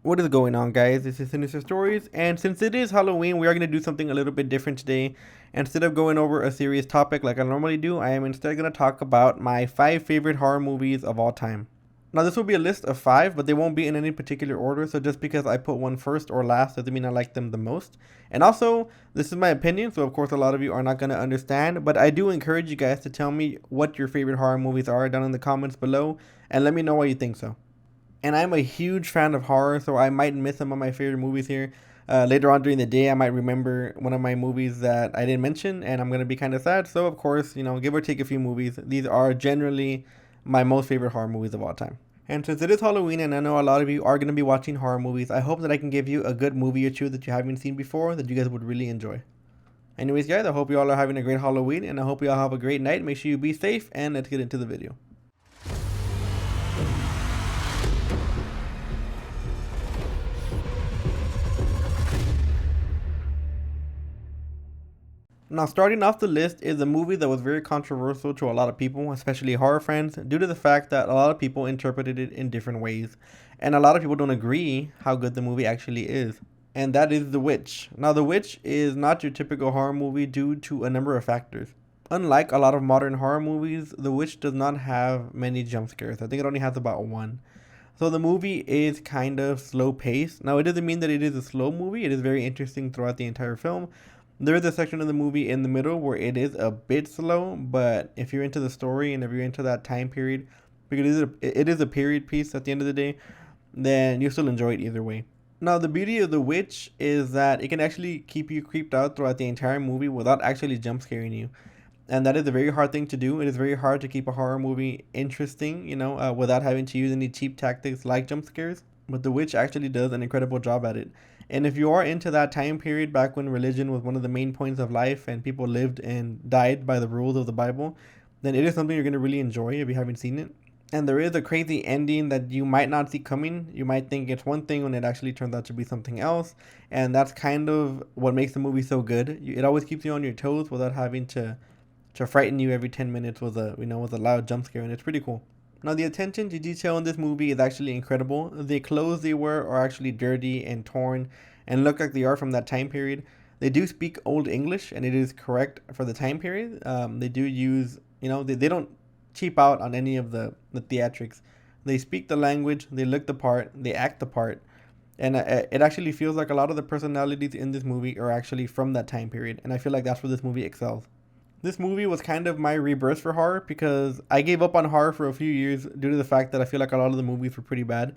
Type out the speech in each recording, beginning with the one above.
What is going on, guys? This is Sinister Stories, and since it is Halloween, we are going to do something a little bit different today. Instead of going over a serious topic like I normally do, I am instead going to talk about my 5 favorite horror movies of all time. Now, this will be a list of 5, but they won't be in any particular order, so just because I put one first or last doesn't mean I like them the most. And also, this is my opinion, so of course a lot of you are not going to understand, but I do encourage you guys to tell me what your favorite horror movies are down in the comments below, and let me know why you think so. And I'm a huge fan of horror, so I might miss some of my favorite movies here. Later on during the day, I might remember one of my movies that I didn't mention, and I'm gonna be kind of sad. So, of course, give or take a few movies, these are generally my most favorite horror movies of all time. And since it is Halloween, and I know a lot of you are gonna be watching horror movies, I hope that I can give you a good movie or two that you haven't seen before that you guys would really enjoy. Anyways, guys, I hope you all are having a great Halloween, and I hope you all have a great night. Make sure you be safe, and let's get into the video. Now, starting off the list is a movie that was very controversial to a lot of people, especially horror fans, due to the fact that a lot of people interpreted it in different ways, and a lot of people don't agree how good the movie actually is. And that is The Witch. Now, The Witch is not your typical horror movie due to a number of factors. Unlike a lot of modern horror movies, The Witch does not have many jump scares. I think it only has about one. So the movie is kind of slow paced. Now, it doesn't mean that it is a slow movie. It is very interesting throughout the entire film. There is a section of the movie in the middle where it is a bit slow, but if you're into the story and if you're into that time period, because it is a period piece at the end of the day, then you still enjoy it either way. Now, the beauty of The Witch is that it can actually keep you creeped out throughout the entire movie without actually jump scaring you. And that is a very hard thing to do. It is very hard to keep a horror movie interesting, without having to use any cheap tactics like jump scares. But The Witch actually does an incredible job at it. And if you are into that time period back when religion was one of the main points of life and people lived and died by the rules of the Bible, then it is something you're going to really enjoy if you haven't seen it. And there is a crazy ending that you might not see coming. You might think it's one thing when it actually turns out to be something else. And that's kind of what makes the movie so good. It always keeps you on your toes without having to frighten you every 10 minutes with a loud jump scare, and it's pretty cool. Now, the attention to detail in this movie is actually incredible. The clothes they wear are actually dirty and torn and look like they are from that time period. They do speak Old English, and it is correct for the time period. They do use, they don't cheap out on any of the theatrics. They speak the language, they look the part, they act the part, and it actually feels like a lot of the personalities in this movie are actually from that time period, and I feel like that's where this movie excels. This movie was kind of my rebirth for horror because I gave up on horror for a few years due to the fact that I feel like a lot of the movies were pretty bad.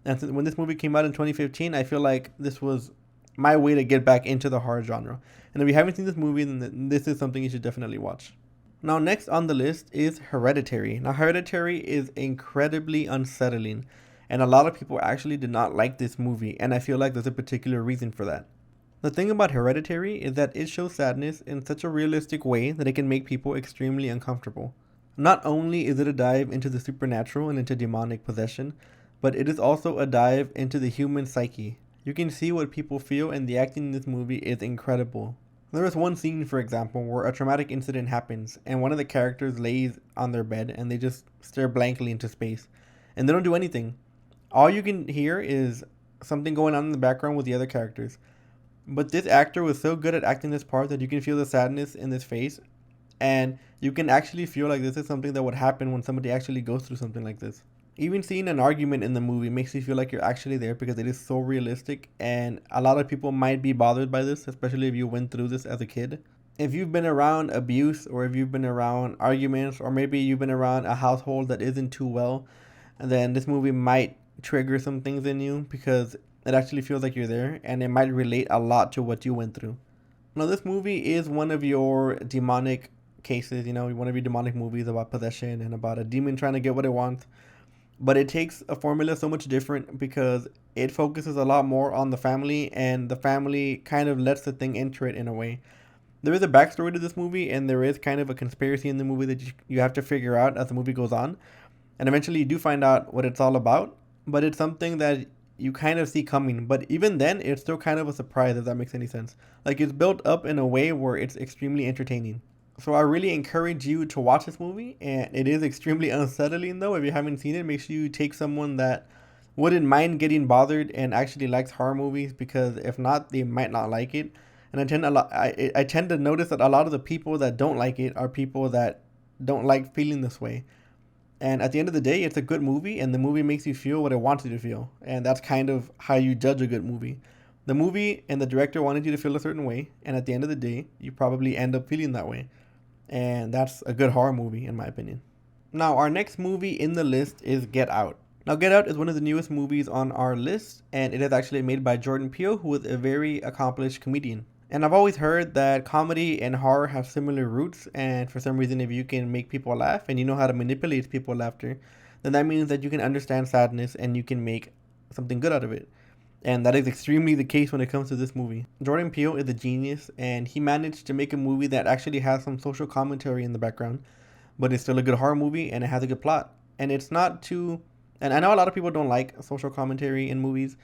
And when this movie came out in 2015, I feel like this was my way to get back into the horror genre. And if you haven't seen this movie, then this is something you should definitely watch. Now, next on the list is Hereditary. Now, Hereditary is incredibly unsettling, and a lot of people actually did not like this movie, and I feel like there's a particular reason for that. The thing about Hereditary is that it shows sadness in such a realistic way that it can make people extremely uncomfortable. Not only is it a dive into the supernatural and into demonic possession, but it is also a dive into the human psyche. You can see what people feel, and the acting in this movie is incredible. There is one scene, for example, where a traumatic incident happens, and one of the characters lays on their bed and they just stare blankly into space, and they don't do anything. All you can hear is something going on in the background with the other characters. But this actor was so good at acting this part that you can feel the sadness in his face, and you can actually feel like this is something that would happen when somebody actually goes through something like this. Even seeing an argument in the movie makes you feel like you're actually there because it is so realistic, and a lot of people might be bothered by this, especially if you went through this as a kid. If you've been around abuse, or if you've been around arguments, or maybe you've been around a household that isn't too well, then this movie might trigger some things in you because it actually feels like you're there, and it might relate a lot to what you went through. Now, this movie is one of your demonic cases, one of your demonic movies about possession and about a demon trying to get what it wants. But it takes a formula so much different because it focuses a lot more on the family, and the family kind of lets the thing enter it in a way. There is a backstory to this movie, and there is kind of a conspiracy in the movie that you have to figure out as the movie goes on. And eventually you do find out what it's all about, but it's something that you kind of see coming. But even then, it's still kind of a surprise, if that makes any sense. Like, it's built up in a way where it's extremely entertaining. So I really encourage you to watch this movie, and it is extremely unsettling though. If you haven't seen it, make sure you take someone that wouldn't mind getting bothered and actually likes horror movies, because if not, they might not like it. And I tend to notice that a lot of the people that don't like it are people that don't like feeling this way. And at the end of the day, it's a good movie, and the movie makes you feel what it wants you to feel. And that's kind of how you judge a good movie. The movie and the director wanted you to feel a certain way, and at the end of the day, you probably end up feeling that way. And that's a good horror movie, in my opinion. Now, our next movie in the list is Get Out. Now, Get Out is one of the newest movies on our list, and it is actually made by Jordan Peele, who is a very accomplished comedian. And I've always heard that comedy and horror have similar roots, and for some reason, if you can make people laugh and you know how to manipulate people's laughter, then that means that you can understand sadness and you can make something good out of it. And that is extremely the case when it comes to this movie. Jordan Peele is a genius, and he managed to make a movie that actually has some social commentary in the background, but it's still a good horror movie and it has a good plot. And it's not too, and I know a lot of people don't like social commentary in movies,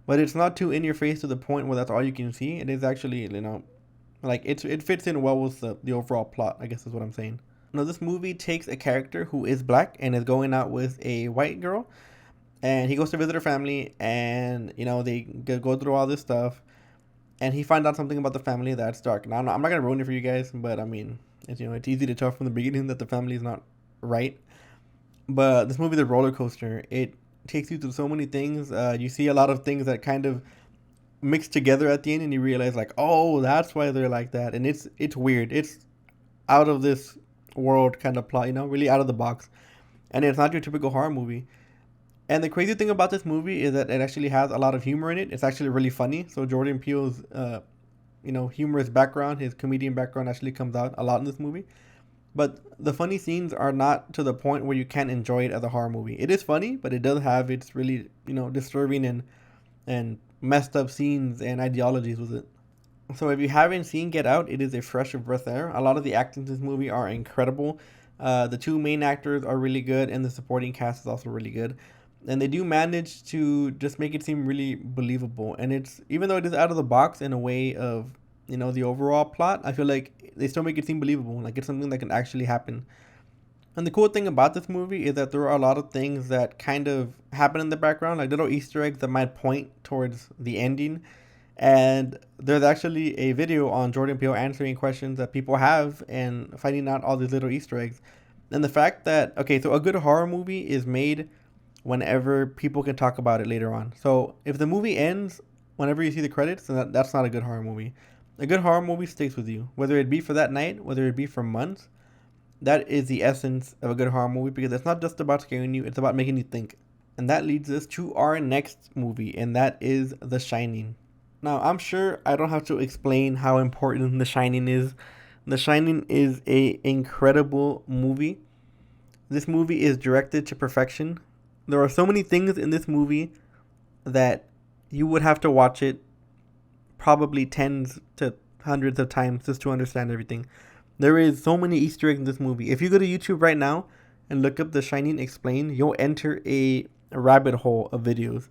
but it's not too in your face to the point where that's all you can see. It is actually, like it fits in well with the overall plot, I guess is what I'm saying. Now, this movie takes a character who is black and is going out with a white girl, and he goes to visit her family, and they go through all this stuff, and he finds out something about the family that's dark. Now, I'm not gonna ruin it for you guys, but I mean, it's easy to tell from the beginning that the family is not right. But this movie is a roller coaster. It takes you through so many things. You see a lot of things that kind of mix together at the end, and you realize like, oh, that's why they're like that, and it's weird. It's out of this world kind of plot, really out of the box, and it's not your typical horror movie. And the crazy thing about this movie is that it actually has a lot of humor in it. It's actually really funny. So Jordan Peele's, humorous background, his comedian background actually comes out a lot in this movie. But the funny scenes are not to the point where you can't enjoy it as a horror movie. It is funny, but it does have its really, disturbing and messed up scenes and ideologies with it. So if you haven't seen Get Out, it is a fresh of breath air. A lot of the acting in this movie are incredible. The two main actors are really good, and the supporting cast is also really good. And they do manage to just make it seem really believable. And it's, even though it is out of the box in a way of the overall plot, I feel like they still make it seem believable, like it's something that can actually happen. And the cool thing about this movie is that there are a lot of things that kind of happen in the background, like little Easter eggs that might point towards the ending. And there's actually a video on Jordan Peele answering questions that people have and finding out all these little Easter eggs. And the fact that, okay, so a good horror movie is made whenever people can talk about it later on. So if the movie ends whenever you see the credits, then that's not a good horror movie. A good horror movie sticks with you, whether it be for that night, whether it be for months. That is the essence of a good horror movie, because it's not just about scaring you, it's about making you think. And that leads us to our next movie, and that is The Shining. Now, I'm sure I don't have to explain how important The Shining is. The Shining is a incredible movie. This movie is directed to perfection. There are so many things in this movie that you would have to watch it probably tens to hundreds of times just to understand everything. There is so many Easter eggs in this movie. If you go to YouTube right now and look up The Shining Explained, you'll enter a rabbit hole of videos.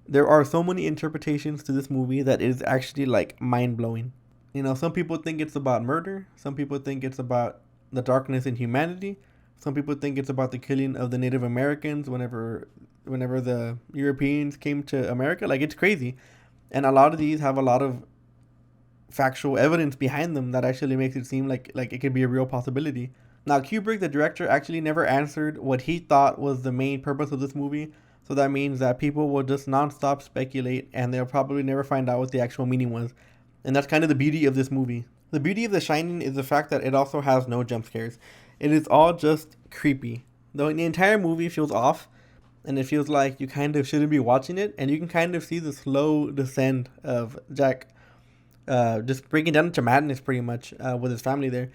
There are so many interpretations to this movie that is actually like mind-blowing. Some people think it's about murder. Some people think it's about the darkness in humanity. Some people think it's about the killing of the Native Americans whenever the Europeans came to America. Like, it's crazy. And a lot of these have a lot of factual evidence behind them that actually makes it seem like it could be a real possibility. Now, Kubrick, the director, actually never answered what he thought was the main purpose of this movie. So that means that people will just nonstop speculate, and they'll probably never find out what the actual meaning was. And that's kind of the beauty of this movie. The beauty of The Shining is the fact that it also has no jump scares. It is all just creepy. Though the entire movie feels off, and it feels like you kind of shouldn't be watching it, and you can kind of see the slow descent of Jack just breaking down into madness pretty much with his family there.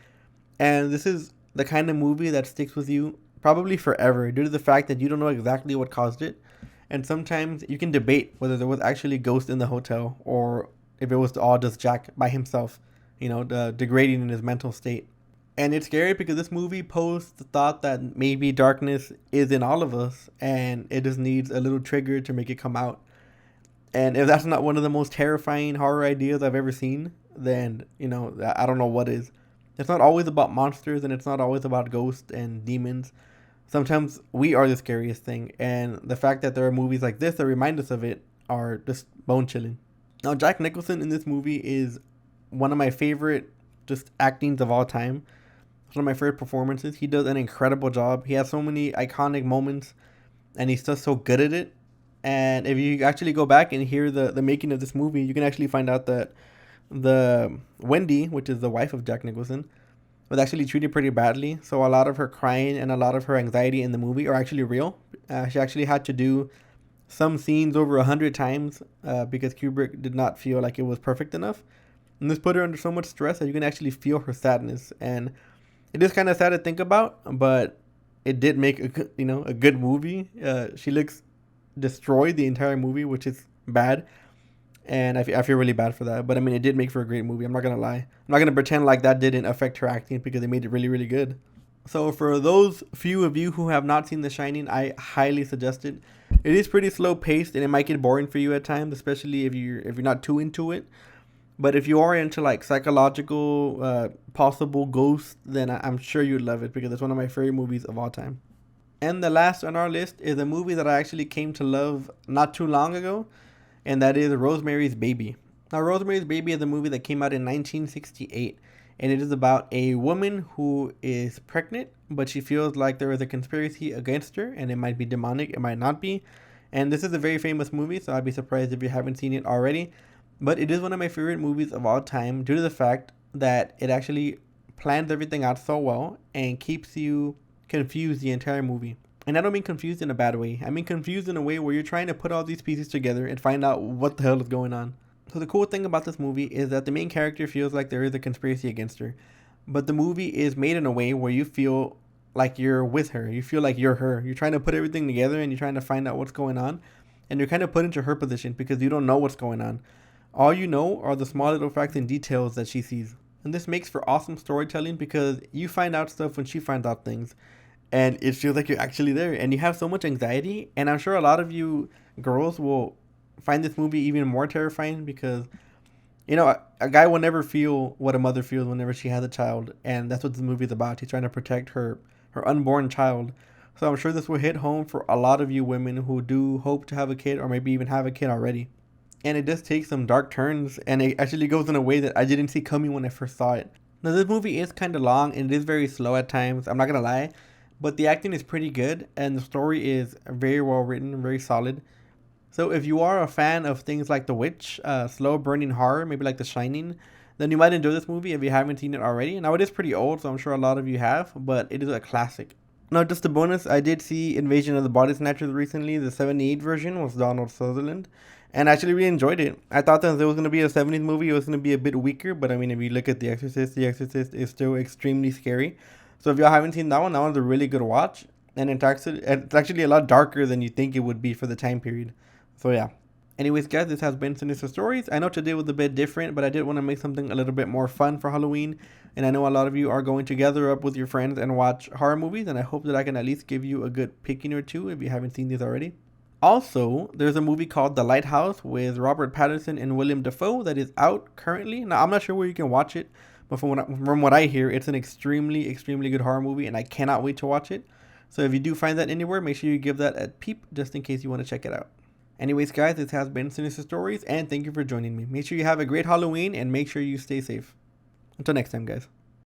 And this is the kind of movie that sticks with you probably forever due to the fact that you don't know exactly what caused it. And sometimes you can debate whether there was actually a ghost in the hotel or if it was all just Jack by himself, degrading in his mental state. And it's scary because this movie posed the thought that maybe darkness is in all of us and it just needs a little trigger to make it come out. And if that's not one of the most terrifying horror ideas I've ever seen, then, I don't know what is. It's not always about monsters, and it's not always about ghosts and demons. sometimes we are the scariest thing. And the fact that there are movies like this that remind us of it are just bone chilling. Now, Jack Nicholson in this movie is one of my favorite just actings of all time. One of my favorite performances. He does an incredible job. He has so many iconic moments, and he's just so good at it. And if you actually go back and hear the making of this movie, you can actually find out that the Wendy, which is the wife of Jack Nicholson, was actually treated pretty badly. So a lot of her crying and a lot of her anxiety in the movie are actually real. She actually had to do some scenes over 100 times because Kubrick did not feel like it was perfect enough. And this put her under so much stress that you can actually feel her sadness. And it is kind of sad to think about, but it did make a good movie. She looks destroyed the entire movie, which is bad, and I feel really bad for that. But I mean, it did make for a great movie. I'm not gonna lie. I'm not gonna pretend like that didn't affect her acting because it made it really, really good. So for those few of you who have not seen The Shining, I highly suggest it. It is pretty slow paced, and it might get boring for you at times, especially if you're not too into it. But if you are into like psychological, possible ghosts, then I'm sure you'd love it because it's one of my favorite movies of all time. And the last on our list is a movie that I actually came to love not too long ago, and that is Rosemary's Baby. Now, Rosemary's Baby is a movie that came out in 1968, and it is about a woman who is pregnant, but she feels like there is a conspiracy against her, and it might be demonic, it might not be. And this is a very famous movie, so I'd be surprised if you haven't seen it already. But it is one of my favorite movies of all time due to the fact that it actually plans everything out so well and keeps you confused the entire movie. And I don't mean confused in a bad way. I mean confused in a way where you're trying to put all these pieces together and find out what the hell is going on. So the cool thing about this movie is that the main character feels like there is a conspiracy against her. But the movie is made in a way where you feel like you're with her. You feel like you're her. You're trying to put everything together and you're trying to find out what's going on. And you're kind of put into her position because you don't know what's going on. All you know are the small little facts and details that she sees. And this makes for awesome storytelling because you find out stuff when she finds out things. And it feels like you're actually there. And you have so much anxiety. And I'm sure a lot of you girls will find this movie even more terrifying because, a guy will never feel what a mother feels whenever she has a child. And that's what this movie is about. He's trying to protect her unborn child. So I'm sure this will hit home for a lot of you women who do hope to have a kid or maybe even have a kid already. And it does take some dark turns, and it actually goes in a way that I didn't see coming when I first saw it. Now, this movie is kind of long, and it is very slow at times, I'm not going to lie, but the acting is pretty good, and the story is very well written, very solid. So if you are a fan of things like The Witch, slow burning horror, maybe like The Shining, then you might enjoy this movie if you haven't seen it already. Now, it is pretty old, so I'm sure a lot of you have, but it is a classic. Now, just a bonus, I did see Invasion of the Body Snatchers recently. The 78 version was Donald Sutherland. And I actually really enjoyed it. I thought that if it was going to be a 70s movie, it was going to be a bit weaker. But I mean, if you look at The Exorcist is still extremely scary. So if y'all haven't seen that one's a really good watch. And it's actually a lot darker than you think it would be for the time period. So yeah. Anyways, guys, this has been Sinister Stories. I know today was a bit different, but I did want to make something a little bit more fun for Halloween. And I know a lot of you are going to gather up with your friends and watch horror movies. And I hope that I can at least give you a good picking or two if you haven't seen these already. Also, there's a movie called The Lighthouse with Robert Pattinson and William Dafoe that is out currently. Now, I'm not sure where you can watch it, but from what I hear, it's an extremely, extremely good horror movie, and I cannot wait to watch it. So if you do find that anywhere, make sure you give that a peep just in case you want to check it out. Anyways, guys, this has been Sinister Stories, and thank you for joining me. Make sure you have a great Halloween, and make sure you stay safe. Until next time, guys.